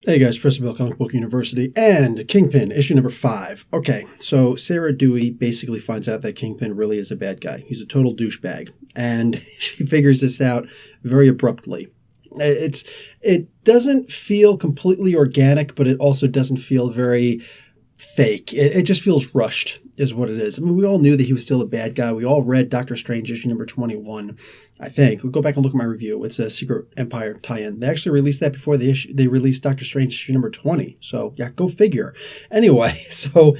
Hey guys, Professor Bill, Comic Book University, and Kingpin, issue number 5. Okay, so Sarah Dewey basically finds out that Kingpin really is a bad guy. He's a total douchebag, and she figures this out very abruptly. It doesn't feel completely organic, but it also doesn't feel very fake. It just feels rushed, is what it is. I mean, we all knew that he was still a bad guy. We all read Doctor Strange issue number 21, I think. We'll go back and look at my review. It's a Secret Empire tie-in. They actually released that before they released Doctor Strange issue number 20. So, yeah, go figure. Anyway, so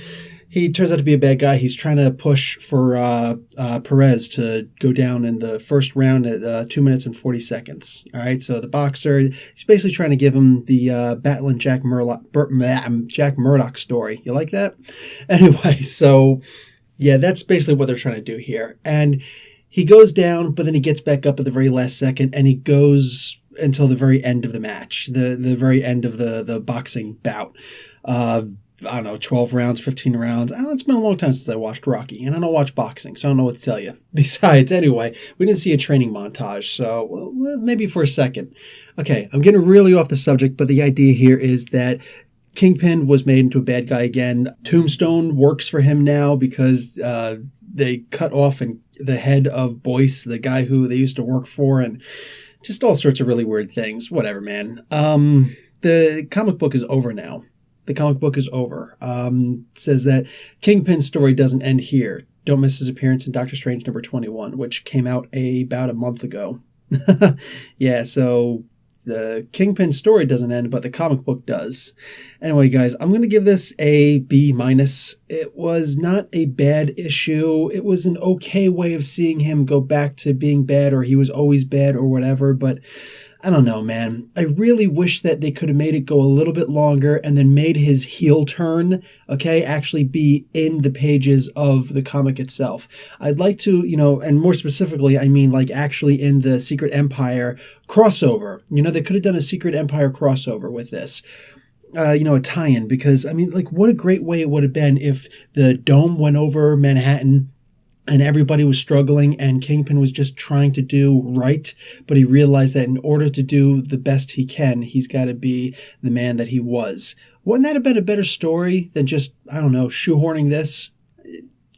he turns out to be a bad guy. He's trying to push for Perez to go down in the first round at 2 minutes and 40 seconds. All right, so the boxer, he's basically trying to give him the battling Jack Murdoch story. You like that? Anyway, so yeah, that's basically what they're trying to do here. And he goes down, but then he gets back up at the very last second, and he goes until the very end of the match, the very end of the boxing bout. I don't know, 12 rounds, 15 rounds. I don't know, it's been a long time since I watched Rocky, and I don't watch boxing, so I don't know what to tell you. Besides, anyway, we didn't see a training montage, so well, maybe for a second. Okay, I'm getting really off the subject, but the idea here is that Kingpin was made into a bad guy again. Tombstone works for him now because they cut off the head of Boyce, the guy who they used to work for, and just all sorts of really weird things. Whatever, man. The comic book is over now. The comic book is over. Says that Kingpin's story doesn't end here. Don't miss his appearance in Doctor Strange number 21, which came out about a month ago. Yeah, so the Kingpin story doesn't end, but the comic book does. Anyway, guys, I'm going to give this a B-. It was not a bad issue. It was an okay way of seeing him go back to being bad, or he was always bad, or whatever, but I don't know, man. I really wish that they could have made it go a little bit longer and then made his heel turn, okay, actually be in the pages of the comic itself. I'd like to, and more specifically, I mean like actually in the Secret Empire crossover. They could have done a Secret Empire crossover with this. A tie-in, because, I mean, like, what a great way it would have been if the dome went over Manhattan and everybody was struggling, and Kingpin was just trying to do right, but he realized that in order to do the best he can, he's got to be the man that he was. Wouldn't that have been a better story than just, I don't know, shoehorning this?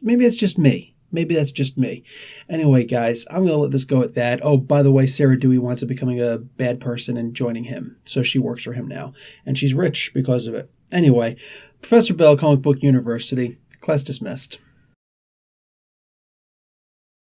Maybe it's just me. Maybe that's just me. Anyway, guys, I'm going to let this go at that. Oh, by the way, Sarah Dewey winds up becoming a bad person and joining him, so she works for him now, and she's rich because of it. Anyway, Professor Bell, Comic Book University, class dismissed.